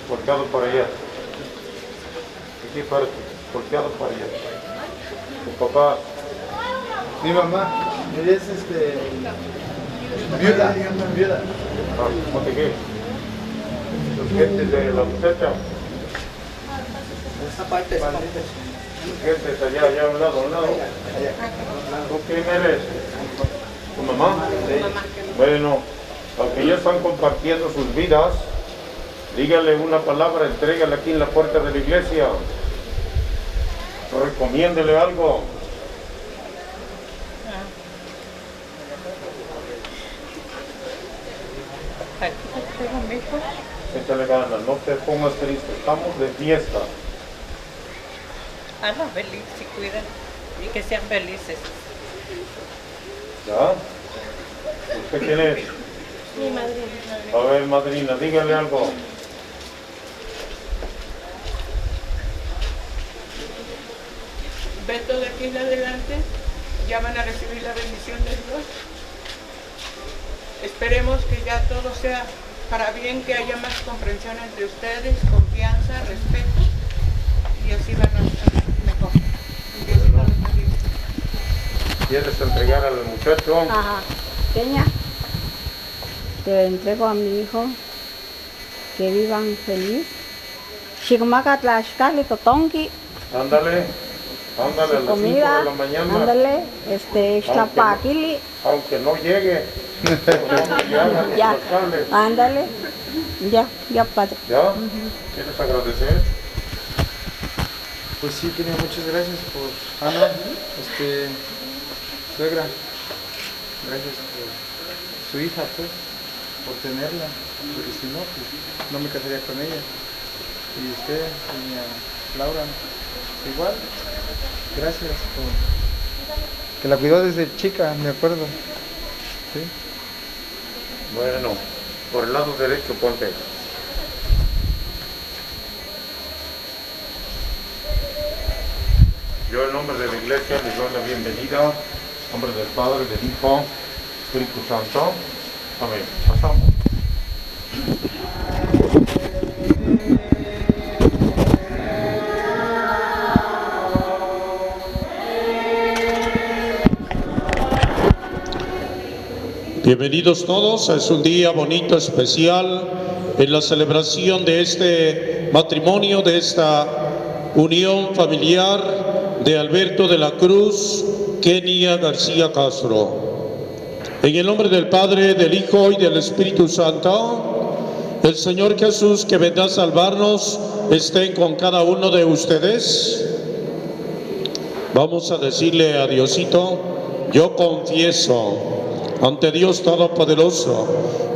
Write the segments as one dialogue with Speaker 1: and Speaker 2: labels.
Speaker 1: Volteado para allá. Aquí para volteado para allá. Tu papá.
Speaker 2: Mi mamá es viuda.
Speaker 1: ¿Cómo te qué? Los gentes de la muchacha.
Speaker 2: Esta parte es
Speaker 1: Los gentes allá a un lado. ¿Tú quién eres? ¿Tu mamá?
Speaker 2: Sí.
Speaker 1: Bueno, aunque ya están compartiendo sus vidas, dígale una palabra, entrégale aquí en la puerta de la iglesia. Recomiéndele algo. Échale ganas, no te pongas triste, estamos de fiesta.
Speaker 3: Hazlos felices y cuiden y que sean felices.
Speaker 1: ¿Ya? ¿Usted quién es?
Speaker 4: Mi madrina.
Speaker 1: A ver, madrina, dígale algo.
Speaker 5: Beto, de aquí en adelante ya van a recibir la bendición de Dios. Esperemos que ya todo sea para bien, que haya más comprensión entre ustedes, confianza, respeto, y así van a estar mejor. Dios los bendiga.
Speaker 1: ¿Quieres entregar al muchacho?
Speaker 4: Ajá. Peña, te entrego a mi hijo, que vivan feliz. Shigmaga Tlaxcali Totonki,
Speaker 1: Ándale, a las 5
Speaker 4: comida,
Speaker 1: de la mañana.
Speaker 4: ándale, Xtapaquili,
Speaker 1: Aunque no llegue.
Speaker 4: ya, ándale, ya padre.
Speaker 1: ¿Ya? ¿Quieres agradecer?
Speaker 2: Pues sí, quería muchas gracias por Ana, suegra. Gracias por su hija, pues, por tenerla, porque si no, pues, no me casaría con ella. Y usted, doña Laura, igual, gracias por que la cuidó desde chica, me acuerdo. ¿Sí?
Speaker 1: Bueno, por el lado derecho ponte. Yo en nombre de la iglesia les doy la bienvenida. En nombre del Padre, del Hijo, Espíritu Santo. Amén. Pasamos. Bienvenidos todos, es un día bonito, especial, en la celebración de este matrimonio, de esta unión familiar de Alberto de la Cruz, Kenia García Castro. En el nombre del Padre, del Hijo y del Espíritu Santo, el Señor Jesús, que vendrá a salvarnos, esté con cada uno de ustedes. Vamos a decirle a Diosito: yo confieso ante Dios Todopoderoso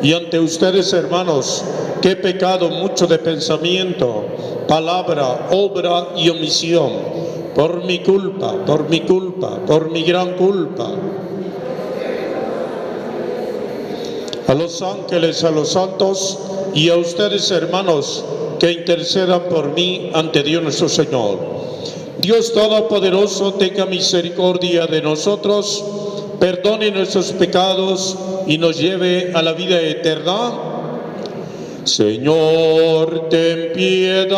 Speaker 1: y ante ustedes, hermanos, que he pecado mucho de pensamiento, palabra, obra y omisión, por mi culpa, por mi gran culpa. A los ángeles, a los santos y a ustedes, hermanos, que intercedan por mí ante Dios nuestro Señor. Dios Todopoderoso tenga misericordia de nosotros, perdone nuestros pecados y nos lleve a la vida eterna. Señor, ten piedad.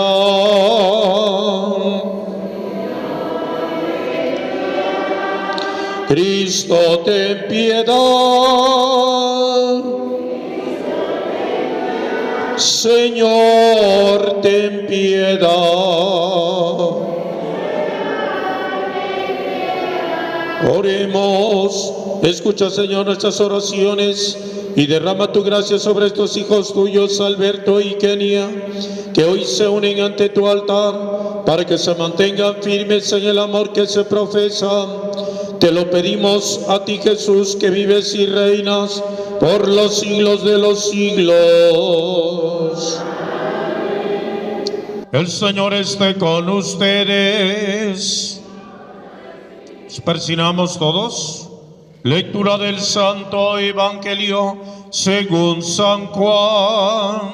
Speaker 1: Cristo, ten piedad. Señor, ten piedad. Oremos. Escucha, Señor, nuestras oraciones y derrama tu gracia sobre estos hijos tuyos, Alberto y Kenia, que hoy se unen ante tu altar para que se mantengan firmes en el amor que se profesa. Te lo pedimos a ti, Jesús, que vives y reinas por los siglos de los siglos. El Señor esté con ustedes. Persinamos todos. Lectura del Santo Evangelio según San Juan.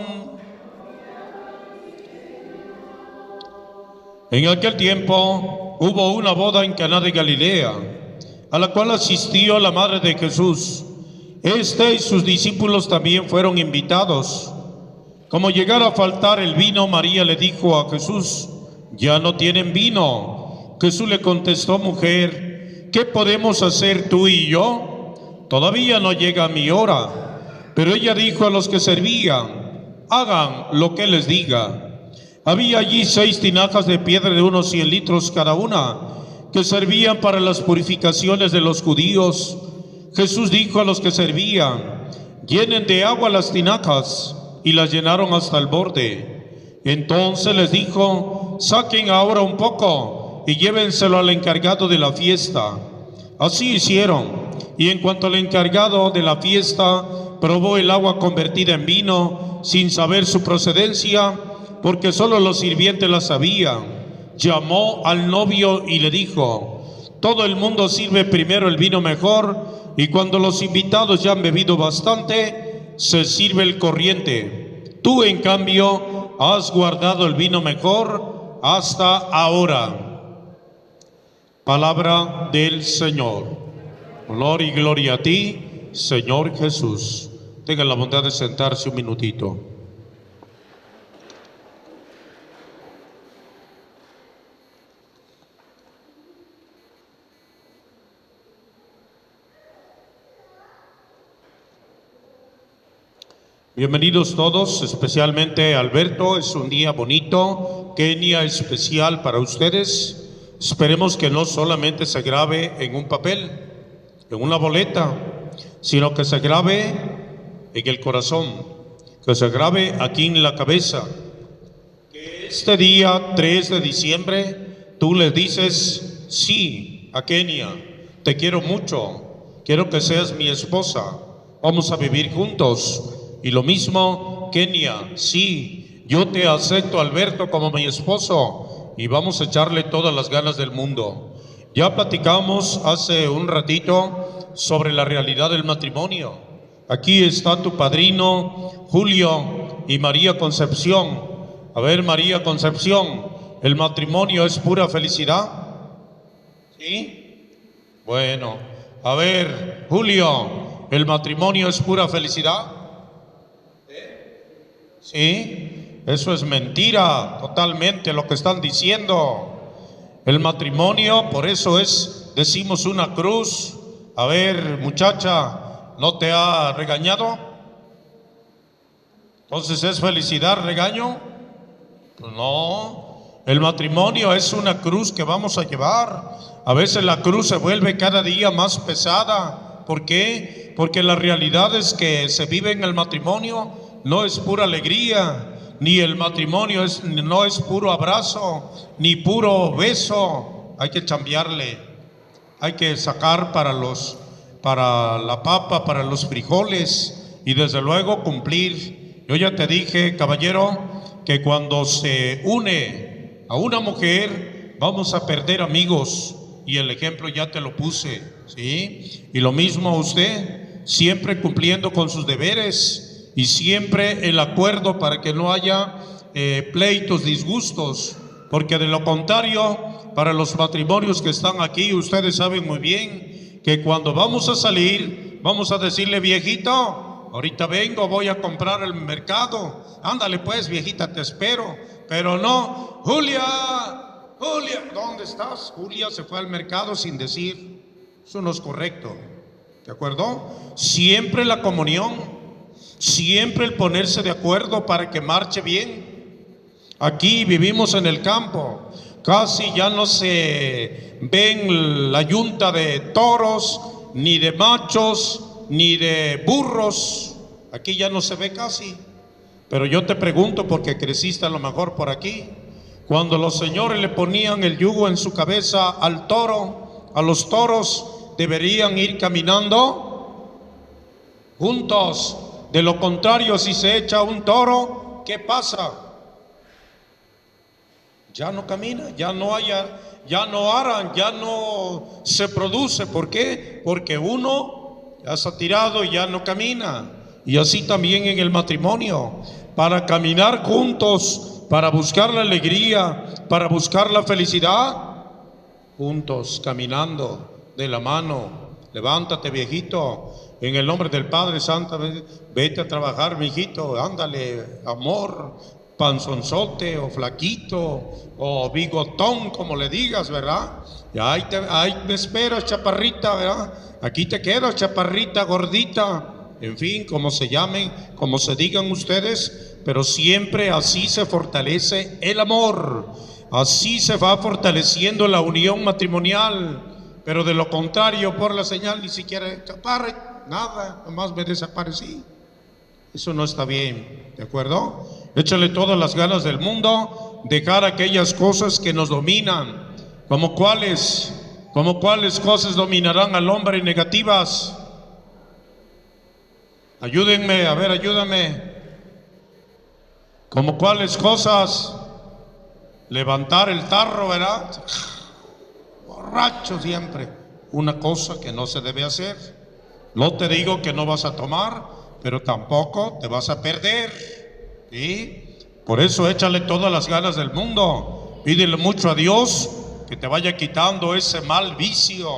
Speaker 1: En aquel tiempo hubo una boda en Caná de Galilea, a la cual asistió la madre de Jesús. Este y sus discípulos también fueron invitados. Como llegara a faltar el vino, María le dijo a Jesús: ya no tienen vino. Jesús le contestó: mujer, ¿qué podemos hacer tú y yo? Todavía no llega mi hora. Pero ella dijo a los que servían: hagan lo que les diga. Había allí 6 tinajas de piedra de unos 100 litros cada una, que servían para las purificaciones de los judíos. Jesús dijo a los que servían: llenen de agua las tinajas, y las llenaron hasta el borde. Entonces les dijo: saquen ahora un poco y llévenselo al encargado de la fiesta. Así hicieron, y en cuanto el encargado de la fiesta probó el agua convertida en vino, sin saber su procedencia, porque solo los sirvientes la sabían, llamó al novio y le dijo: todo el mundo sirve primero el vino mejor, y cuando los invitados ya han bebido bastante, se sirve el corriente. Tú, en cambio, has guardado el vino mejor hasta ahora. Palabra del Señor. Honor y gloria a ti, Señor Jesús. Tengan la bondad de sentarse un minutito. Bienvenidos todos, especialmente Alberto. Es un día bonito, Kenia, especial para ustedes. Esperemos que no solamente se grabe en un papel, en una boleta, sino que se grabe en el corazón, que se grabe aquí en la cabeza. Que este día 3 de diciembre tú le dices sí a Kenia: te quiero mucho, quiero que seas mi esposa, vamos a vivir juntos. Y lo mismo, Kenia: sí, yo te acepto, Alberto, como mi esposo, y vamos a echarle todas las ganas del mundo. Ya platicamos hace un ratito sobre la realidad del matrimonio. Aquí está tu padrino, Julio, y María Concepción. A ver, María Concepción, ¿el matrimonio es pura felicidad? ¿Sí? Bueno, a ver, Julio, ¿el matrimonio es pura felicidad? ¿Sí? Eso es mentira, totalmente lo que están diciendo. El matrimonio, por eso decimos una cruz. A ver, muchacha, no te ha regañado? Entonces, ¿es felicidad regaño? Pues no. El matrimonio es una cruz que vamos a llevar. A veces la cruz se vuelve cada día más pesada. ¿Por qué? Porque la realidad es que se vive en el matrimonio no es pura alegría, ni el matrimonio no es puro abrazo, ni puro beso. Hay que chambearle, hay que sacar para la papa, para los frijoles, y desde luego cumplir. Yo ya te dije, caballero, que cuando se une a una mujer vamos a perder amigos, y el ejemplo ya te lo puse, ¿sí? Y lo mismo usted, siempre cumpliendo con sus deberes y siempre el acuerdo para que no haya pleitos, disgustos, porque de lo contrario, para los matrimonios que están aquí, ustedes saben muy bien que cuando vamos a salir, vamos a decirle: viejito, ahorita vengo, voy a comprar el mercado, ándale pues, viejita, te espero. Pero no: Julia, ¿dónde estás? Julia se fue al mercado sin decir. Eso no es correcto, ¿de acuerdo? Siempre la comunión, siempre el ponerse de acuerdo para que marche bien. Aquí vivimos en el campo, casi ya no se ven la yunta de toros, ni de machos, ni de burros. Aquí ya no se ve casi. Pero yo te pregunto, porque creciste a lo mejor por aquí, cuando los señores le ponían el yugo en su cabeza al toro, a los toros deberían ir caminando juntos. De lo contrario, si se echa un toro, ¿qué pasa? Ya no camina, ya no aran, ya no se produce. ¿Por qué? Porque uno ya se ha tirado y ya no camina. Y así también en el matrimonio, para caminar juntos, para buscar la alegría, para buscar la felicidad, juntos, caminando de la mano. Levántate, viejito, en el nombre del Padre Santo, vete a trabajar, mijito, ándale, amor, panzonzote o flaquito o bigotón, como le digas, ¿verdad? Y ahí me esperas, chaparrita, ¿verdad? Aquí te quedas, chaparrita, gordita, en fin, como se llamen, como se digan ustedes, pero siempre así se fortalece el amor, así se va fortaleciendo la unión matrimonial. Pero de lo contrario, por la señal, ni siquiera chaparra, nada, nomás me desaparecí. Eso no está bien, ¿de acuerdo? Échale todas las ganas del mundo, dejar aquellas cosas que nos dominan. ¿Como cuáles cosas dominarán al hombre negativas? Ayúdenme, a ver, ayúdame. ¿Como cuáles cosas? Levantar el tarro, ¿verdad? Borracho siempre. Una cosa que no se debe hacer. No te digo que no vas a tomar, pero tampoco te vas a perder, ¿sí? Por eso échale todas las ganas del mundo. Pídele mucho a Dios que te vaya quitando ese mal vicio,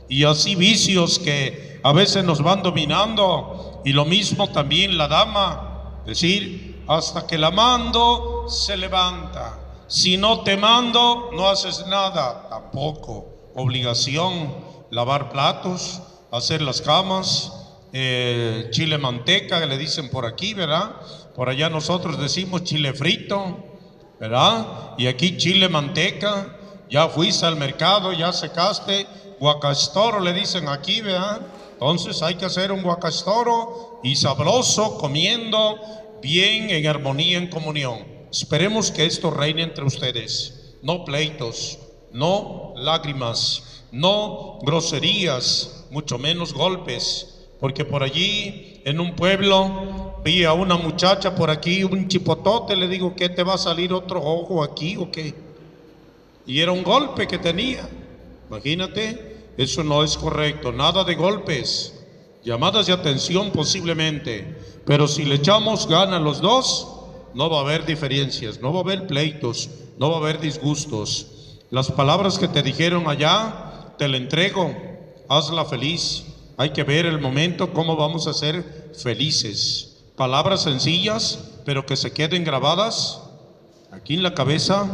Speaker 1: y así vicios que a veces nos van dominando. Y lo mismo también la dama, decir: hasta que la mando se levanta, si no te mando no haces nada. Tampoco. Obligación, lavar platos, hacer las camas, chile manteca, que le dicen por aquí, ¿verdad? Por allá nosotros decimos chile frito, ¿verdad? Y aquí chile manteca. Ya fuiste al mercado, ya secaste, guacastoro le dicen aquí, ¿verdad? Entonces hay que hacer un guacastoro y sabroso, comiendo bien, en armonía, en comunión. Esperemos que esto reine entre ustedes. No pleitos, no lágrimas, no groserías, mucho menos golpes. Porque por allí, en un pueblo, vi a una muchacha por aquí, un chipotote, le digo: ¿qué te va a salir otro ojo aquí o qué? Y era un golpe que tenía. Imagínate, eso no es correcto, nada de golpes, llamadas de atención posiblemente, pero si le echamos ganas los dos, no va a haber diferencias, no va a haber pleitos, no va a haber disgustos. Las palabras que te dijeron allá, te la entrego, hazla feliz. Hay que ver el momento, cómo vamos a ser felices. Palabras sencillas, pero que se queden grabadas aquí en la cabeza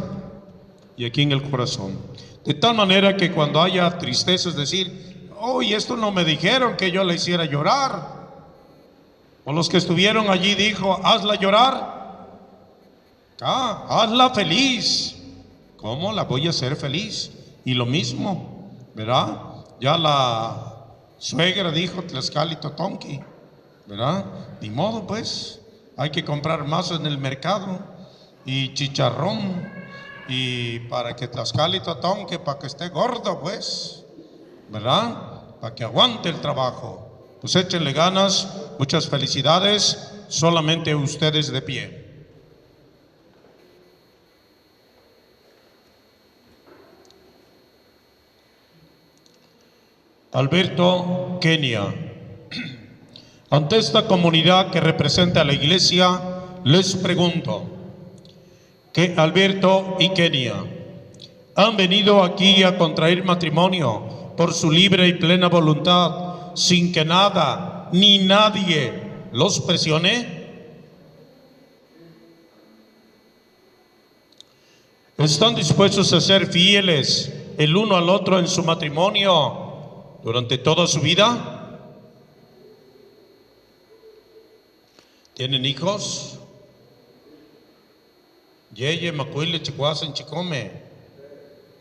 Speaker 1: y aquí en el corazón. De tal manera que cuando haya tristeza, es decir: Oh, y esto no me dijeron que yo la hiciera llorar. O los que estuvieron allí dijo, hazla llorar. Hazla feliz. ¿Cómo la voy a hacer feliz? Y lo mismo, ¿verdad? Ya la suegra dijo Tlaxcali Totonqui, ¿verdad? Ni modo, pues, hay que comprar más en el mercado y chicharrón y para que Tlaxcali Totonqui, para que esté gordo, pues, ¿verdad? Para que aguante el trabajo. Pues échenle ganas, muchas felicidades, solamente ustedes de pie. Alberto, Kenia. Ante esta comunidad que representa a la iglesia, les pregunto, que Alberto y Kenia han venido aquí a contraer matrimonio por su libre y plena voluntad, sin que nada ni nadie los presione. ¿Están dispuestos a ser fieles el uno al otro en su matrimonio durante toda su vida? ¿Tienen hijos? Yeye, Macuile, Chicuasen, Chicome.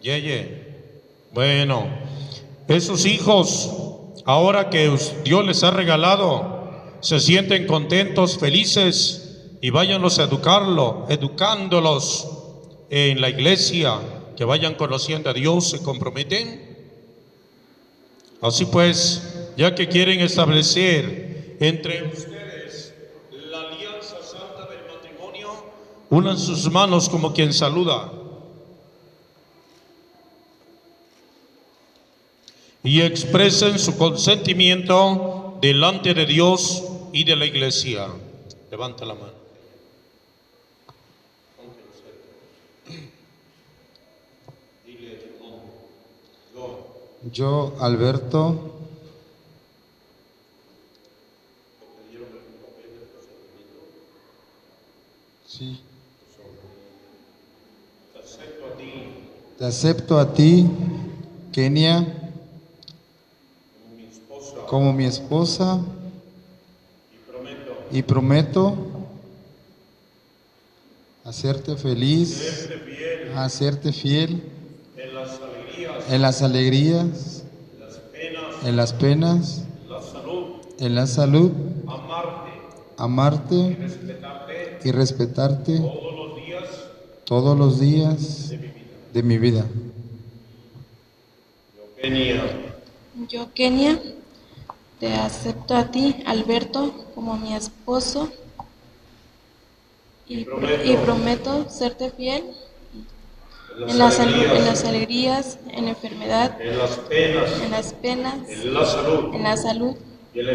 Speaker 1: Yeye. Bueno, esos hijos, ahora que Dios les ha regalado, se sienten contentos, felices, y váyanlos a educándolos en la iglesia, que vayan conociendo a Dios, se comprometen. Así pues, ya que quieren establecer entre ustedes la alianza santa del matrimonio, unan sus manos como quien saluda y expresen su consentimiento delante de Dios y de la iglesia. Levanta la mano.
Speaker 6: Yo, Alberto, sí, te acepto a ti, Kenia, como mi esposa, y prometo hacerte feliz, hacerte fiel en las alegrías, en las penas, en la salud, amarte y respetarte todos los días de mi vida.
Speaker 7: Yo, Kenia, te acepto a ti, Alberto, como mi esposo y prometo serte fiel en las alegrías, en la enfermedad, en las penas, en la salud y en la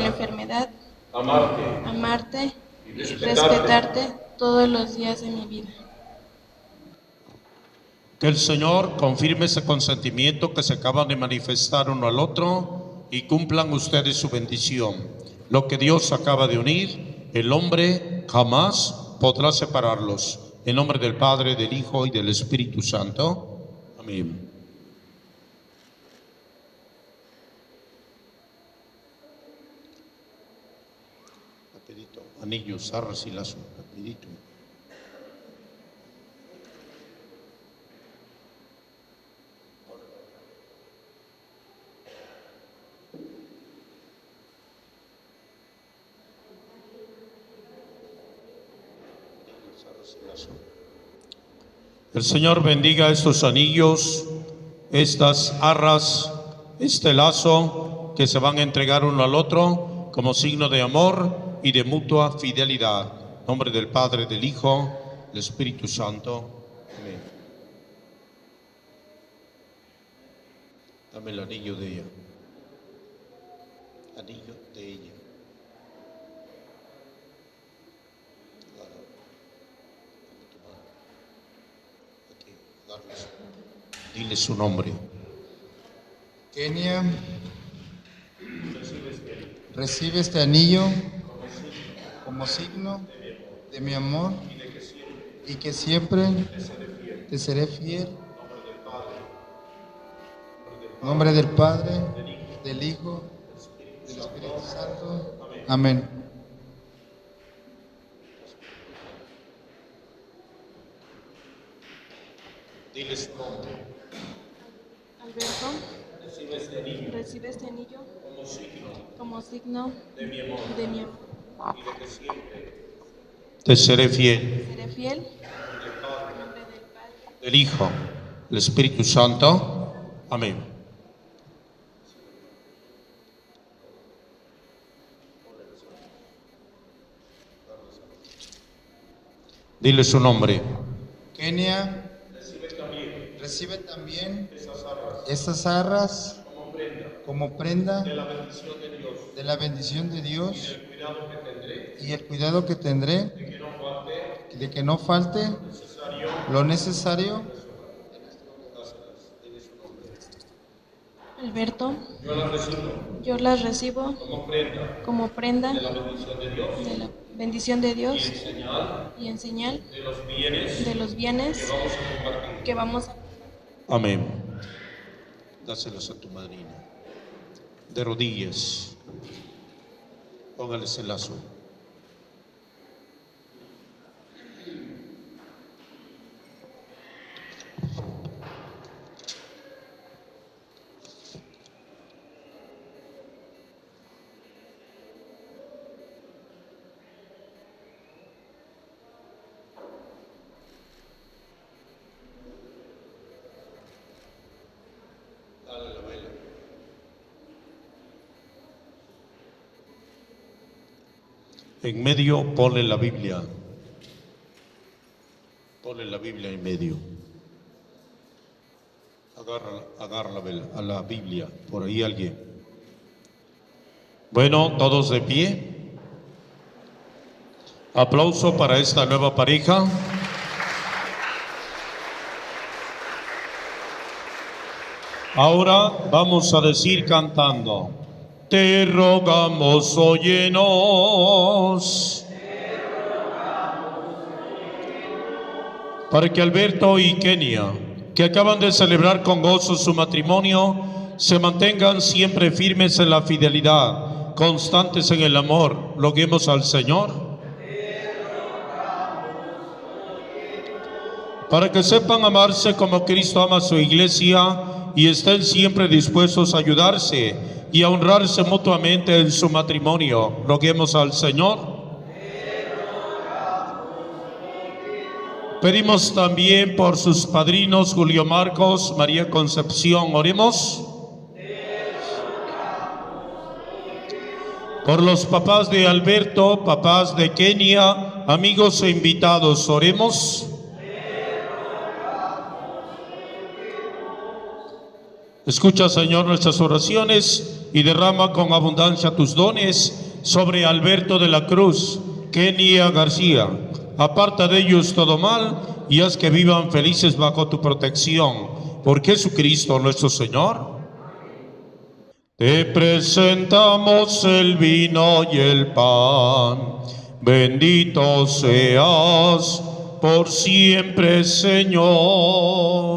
Speaker 7: enfermedad, amarte y respetarte todos los días de mi vida.
Speaker 1: Que el Señor confirme ese consentimiento que se acaban de manifestar uno al otro y cumplan ustedes su bendición. Lo que Dios acaba de unir, el hombre jamás podrá separarlos. En nombre del Padre, del Hijo y del Espíritu Santo. Amén. Rapidito, anillos, arras y lazo, rapidito. El Señor bendiga estos anillos, estas arras, este lazo que se van a entregar uno al otro como signo de amor y de mutua fidelidad. En nombre del Padre, del Hijo, del Espíritu Santo. Amén. Dame el anillo de ella. Anillo de ella. Dile su nombre.
Speaker 6: Kenia, recibe este anillo como signo de mi amor y que siempre te seré fiel En nombre del Padre, del Hijo, del Espíritu Santo. Amén.
Speaker 1: Diles tu nombre.
Speaker 7: Alberto, recibe este anillo como signo de mi amor.
Speaker 1: Te seré fiel.
Speaker 7: Seré fiel
Speaker 1: Del Hijo, del Espíritu Santo. Amén. Dile su nombre.
Speaker 6: Kenia, recibe también estas arras como prenda de la bendición de Dios y el cuidado que tendré de que no falte lo necesario.
Speaker 7: Alberto, yo las recibo como prenda de la bendición de Dios y en señal de los bienes que vamos a...
Speaker 1: Amén. Dáselas a tu madrina. De rodillas. Póngales el lazo. En medio ponle la Biblia. Ponle la Biblia en medio. Agarra a la Biblia. Por ahí alguien. Bueno, todos de pie. Aplauso para esta nueva pareja. Ahora vamos a decir cantando. Te rogamos, óyenos. Para que Alberto y Kenia, que acaban de celebrar con gozo su matrimonio, se mantengan siempre firmes en la fidelidad, constantes en el amor. Roguemos al Señor. Para que sepan amarse como Cristo ama a su iglesia y estén siempre dispuestos a ayudarse y a honrarse mutuamente en su matrimonio. Roguemos al Señor. Pedimos también por sus padrinos Julio Marcos, María Concepción. Oremos. Por los papás de Alberto, papás de Kenia, amigos e invitados. Oremos. Escucha, Señor, nuestras oraciones y derrama con abundancia tus dones sobre Alberto de la Cruz, Kenia García. Aparta de ellos todo mal y haz que vivan felices bajo tu protección. Por Jesucristo nuestro Señor. Te presentamos el vino y el pan. Bendito seas por siempre, Señor.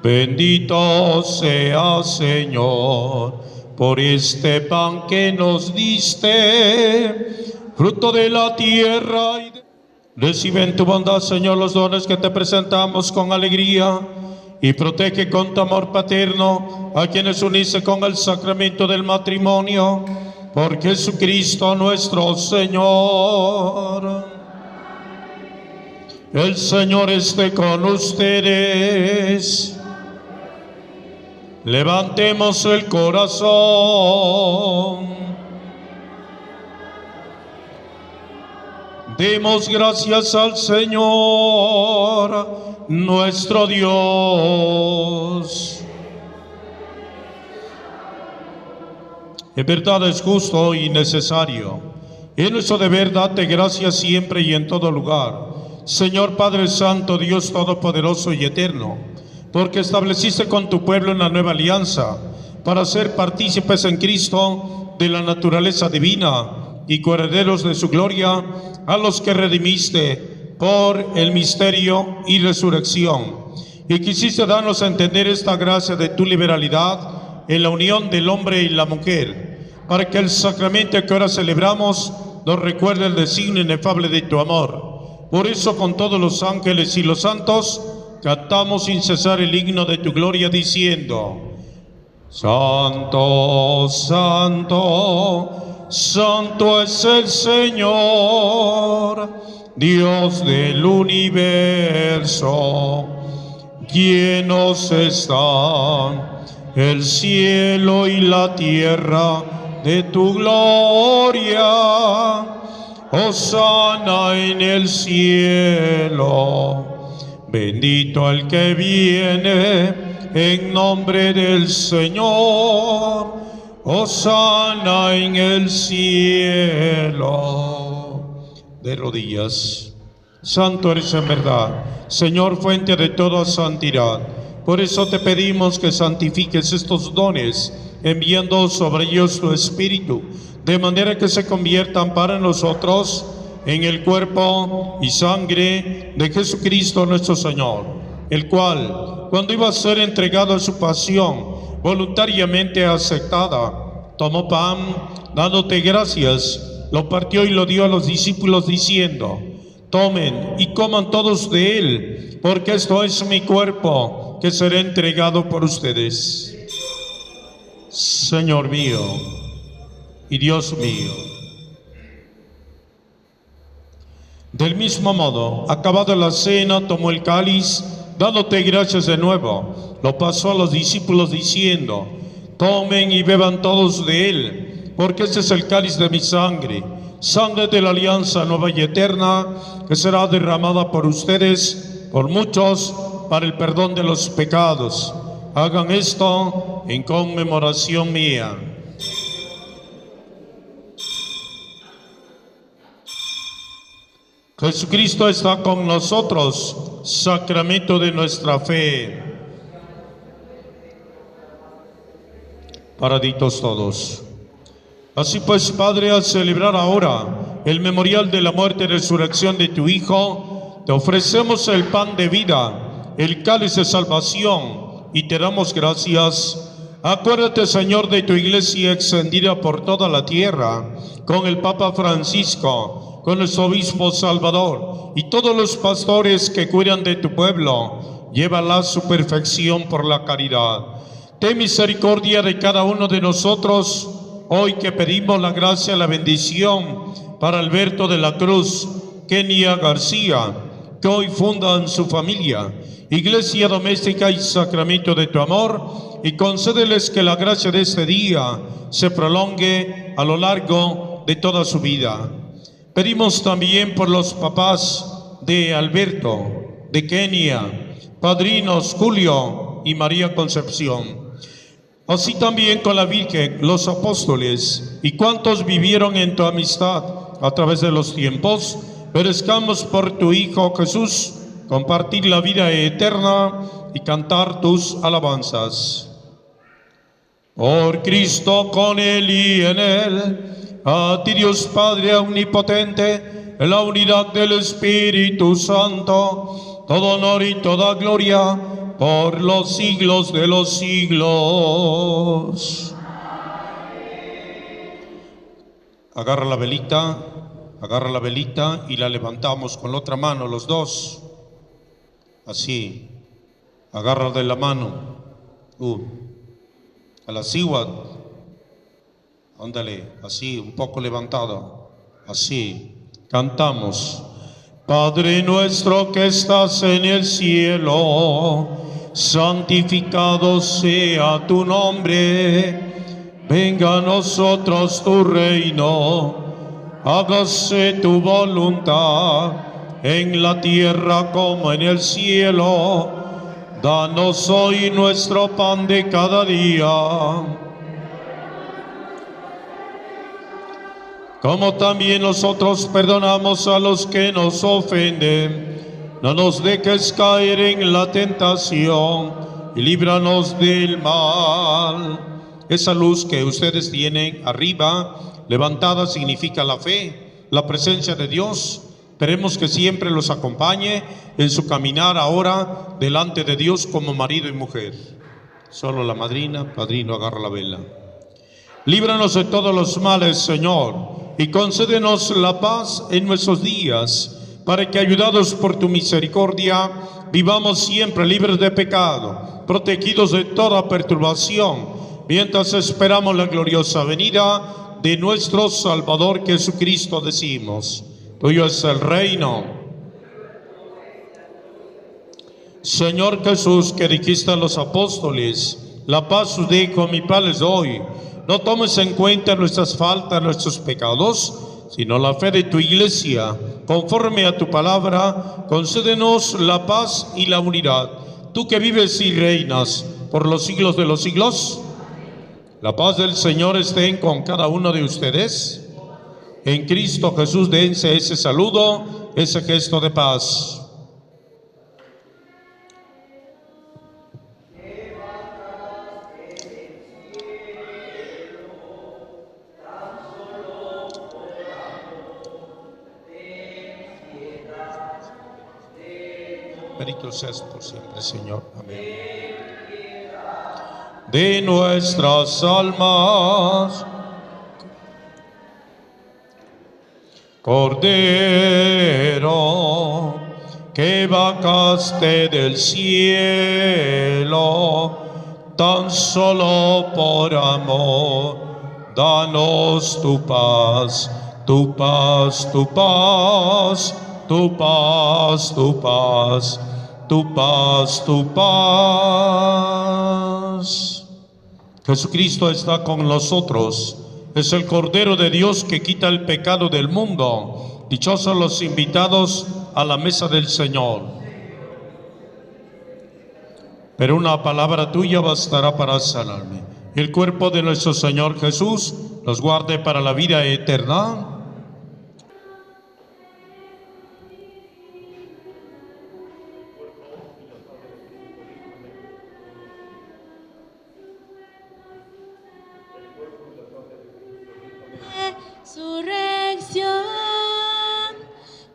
Speaker 1: Bendito sea, Señor, por este pan que nos diste, fruto de la tierra. Recibe en tu bondad, Señor, los dones que te presentamos con alegría y protege con tu amor paterno a quienes uniste con el sacramento del matrimonio. Por Jesucristo nuestro Señor. El Señor esté con ustedes. Levantemos el corazón. Demos gracias al Señor, nuestro Dios. En verdad es justo y necesario. Es nuestro deber darte gracias siempre y en todo lugar. Señor Padre Santo, Dios Todopoderoso y Eterno, porque estableciste con tu pueblo una nueva alianza para ser partícipes en Cristo de la naturaleza divina y coherederos de su gloria, a los que redimiste por el misterio y resurrección. y quisiste darnos a entender esta gracia de tu liberalidad en la unión del hombre y la mujer, para que el sacramento que ahora celebramos nos recuerde el designio inefable de tu amor. Por eso, con todos los ángeles y los santos, cantamos sin cesar el himno de tu gloria, diciendo: Santo, santo, santo es el Señor, Dios del universo. Llenos están el cielo y la tierra de tu gloria. Hosana en el cielo. Bendito el que viene en nombre del Señor. Hosana en el cielo. De rodillas. Santo eres en verdad, Señor, fuente de toda santidad. Por eso te pedimos que santifiques estos dones, enviando sobre ellos tu Espíritu, de manera que se conviertan para nosotros en el cuerpo y sangre de Jesucristo nuestro Señor, el cual, cuando iba a ser entregado a su pasión voluntariamente aceptada, tomó pan, dándote gracias, lo partió y lo dio a los discípulos diciendo: Tomen y coman todos de él, porque esto es mi cuerpo, que será entregado por ustedes. Señor mío y Dios mío. Del mismo modo, acabada la cena, tomó el cáliz, dándote gracias de nuevo, lo pasó a los discípulos diciendo: Tomen y beban todos de él, porque este es el cáliz de mi sangre, sangre de la alianza nueva y eterna, que será derramada por ustedes, por muchos, para el perdón de los pecados. Hagan esto en conmemoración mía. Jesucristo está con nosotros, sacramento de nuestra fe. Paraditos todos. Así pues, Padre, al celebrar ahora el memorial de la muerte y resurrección de tu Hijo, te ofrecemos el pan de vida, el cáliz de salvación, y te damos gracias. Acuérdate, Señor, de tu iglesia extendida por toda la tierra, con el Papa Francisco, con nuestro obispo Salvador, y todos los pastores que cuidan de tu pueblo. Llévala a su perfección por la caridad. Ten misericordia de cada uno de nosotros, hoy que pedimos la gracia y la bendición para Alberto de la Cruz, Kenia García, que hoy fundan su familia, iglesia doméstica y sacramento de tu amor, y concédeles que la gracia de este día se prolongue a lo largo de toda su vida. Pedimos también por los papás de Alberto, de Kenia, padrinos Julio y María Concepción. Así también con la Virgen, los apóstoles y cuantos vivieron en tu amistad a través de los tiempos, merezcamos por tu Hijo Jesús compartir la vida eterna y cantar tus alabanzas. Por Cristo, con Él y en Él, a ti Dios Padre omnipotente, en la unidad del Espíritu Santo, todo honor y toda gloria por los siglos de los siglos. Agarra la velita y la levantamos con la otra mano, los dos. Así, agarra de la mano. A la sigua. Ándale, así, un poco levantado. Así, cantamos. Padre nuestro que estás en el cielo, santificado sea tu nombre. Venga a nosotros tu reino. Hágase tu voluntad en la tierra como en el cielo. Danos hoy nuestro pan de cada día, como también nosotros perdonamos a los que nos ofenden. No nos dejes caer en la tentación y líbranos del mal. Esa luz que ustedes tienen arriba levantada significa la fe, la presencia de Dios. Esperemos que siempre los acompañe en su caminar ahora delante de Dios como marido y mujer. Solo la madrina, padrino, agarra la vela. Líbranos de todos los males, Señor, y concédenos la paz en nuestros días, para que, ayudados por tu misericordia, vivamos siempre libres de pecado, protegidos de toda perturbación, mientras esperamos la gloriosa venida de nuestro Salvador Jesucristo. Decimos: tuyo es el reino. Señor Jesús, que dijiste a los apóstoles: la paz os dejo, mi paz les doy. No tomes en cuenta nuestras faltas, nuestros pecados, sino la fe de tu iglesia. Conforme a tu palabra, concédenos la paz y la unidad. Tú que vives y reinas por los siglos de los siglos, la paz del Señor esté con cada uno de ustedes. En Cristo Jesús dense ese saludo, ese gesto de paz. Bendito seas por siempre, Señor. Amén. De nuestras almas, Cordero, que bajaste del cielo, tan solo por amor, danos tu paz, tu paz, tu paz, tu paz, tu paz, tu paz, tu paz. Jesucristo está con nosotros. Es el Cordero de Dios que quita el pecado del mundo. Dichosos los invitados a la mesa del Señor. Pero una palabra tuya bastará para sanarme. El cuerpo de nuestro Señor Jesús los guarde para la vida eterna.
Speaker 7: Resurrección,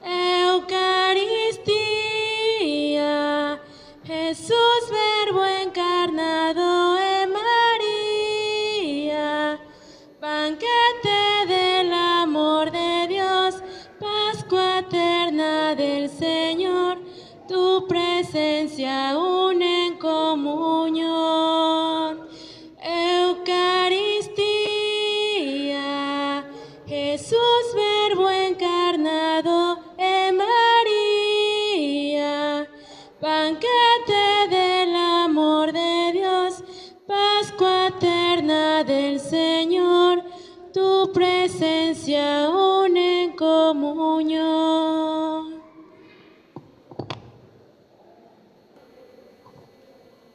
Speaker 7: Eucaristía, Jesús Verbo encarnado en María, banquete del amor de Dios, Pascua eterna del Señor, tu presencia une en comunión. Eucaristía, Jesús Verbo encarnado en María, banquete del amor de Dios, Pascua eterna del Señor, tu presencia une en comunión.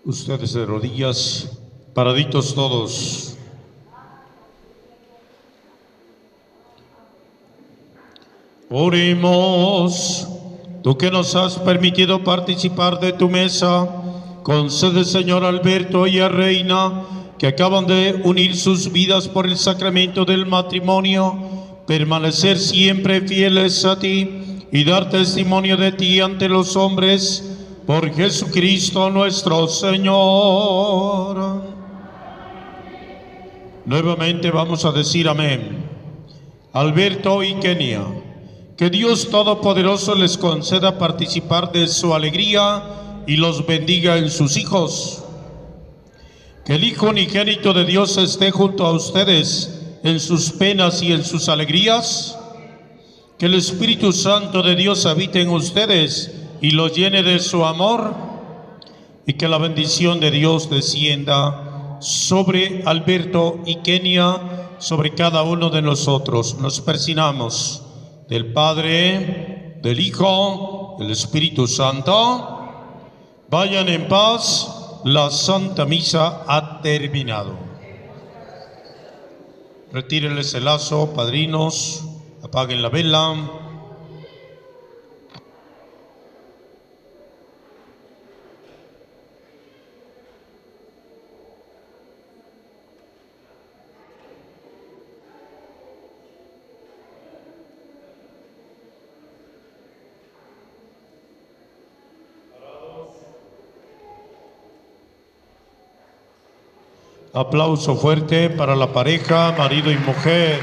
Speaker 1: Ustedes de rodillas, paraditos todos. Oremos. Tú que nos has permitido participar de tu mesa, concede, Señor, a Alberto y a Reina, que acaban de unir sus vidas por el sacramento del matrimonio, permanecer siempre fieles a ti y dar testimonio de ti ante los hombres, por Jesucristo nuestro Señor. Nuevamente vamos a decir amén. Alberto y Kenia, que Dios Todopoderoso les conceda participar de su alegría y los bendiga en sus hijos. Que el Hijo unigénito de Dios esté junto a ustedes en sus penas y en sus alegrías. Que el Espíritu Santo de Dios habite en ustedes y los llene de su amor. Y que la bendición de Dios descienda sobre Alberto y Kenia, sobre cada uno de nosotros. Nos persignamos. Del Padre, del Hijo, del Espíritu Santo. Vayan en paz. La Santa Misa ha terminado. Retírenles el lazo, padrinos. Apaguen la vela. Aplauso fuerte para la pareja, marido y mujer.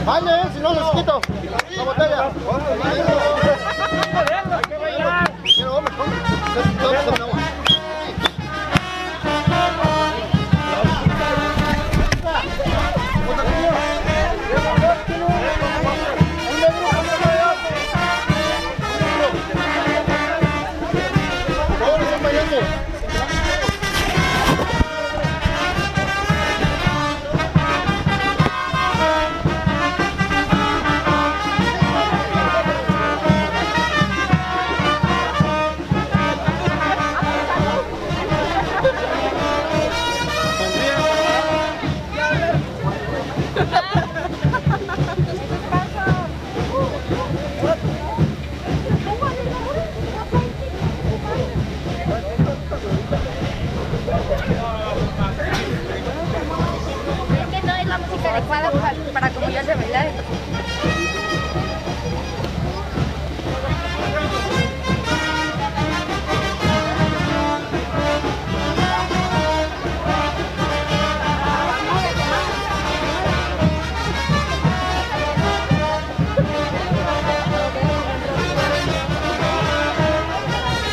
Speaker 6: Vaya, si no les quito la botella.
Speaker 8: Para comunidad de bailar.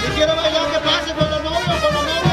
Speaker 6: Si quiero bailar, que pase con los novios, con los novios.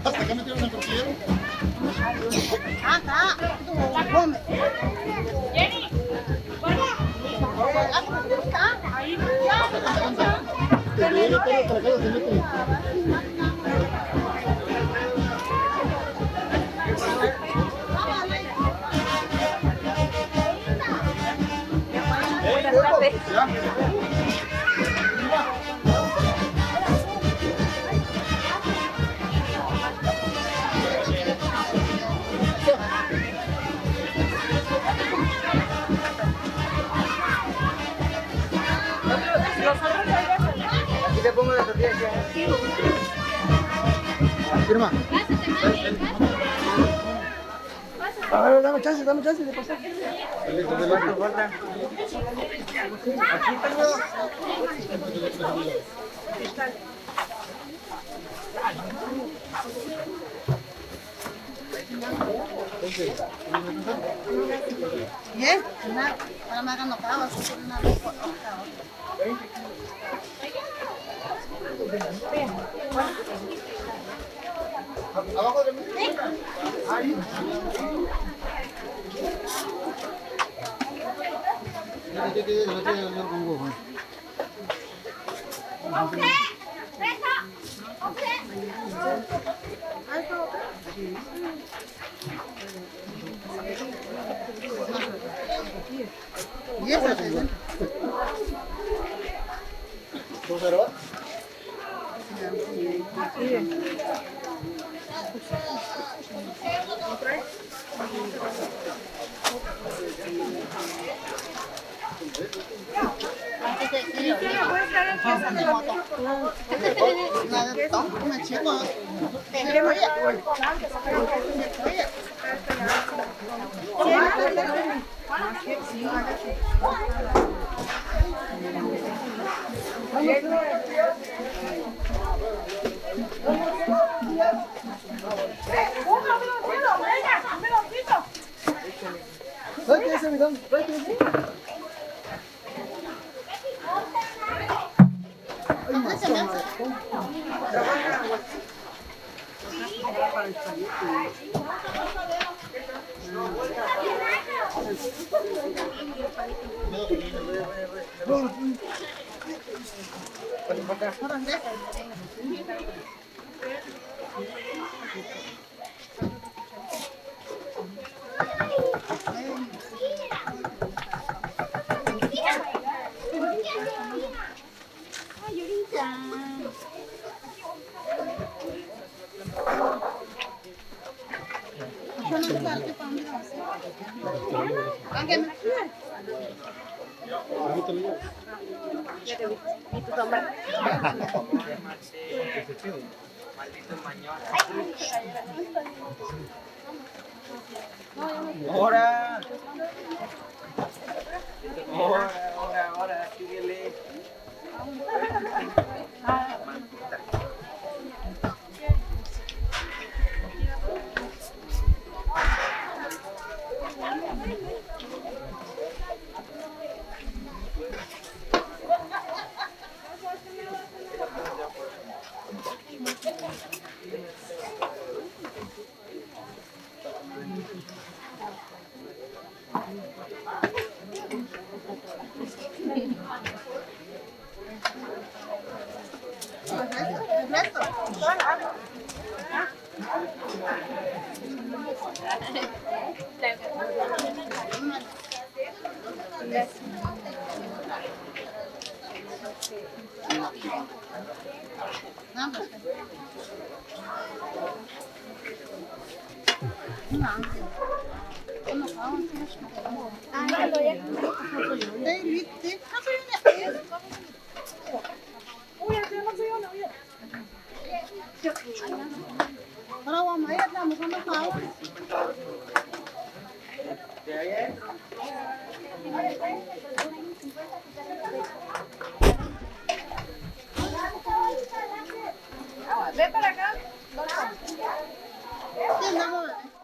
Speaker 6: ¿Hasta acá metieron el tortillero?
Speaker 2: Aquí te pongo la tortilla. Firma. A ver, dame chance de pasar. ¿Cuánto falta? Aquí tengo.
Speaker 5: Bien, para me hagan octavos.
Speaker 6: Abajo de mí.
Speaker 5: ¿Y esa se ven?
Speaker 2: Ahora. Ahora, síguele. Para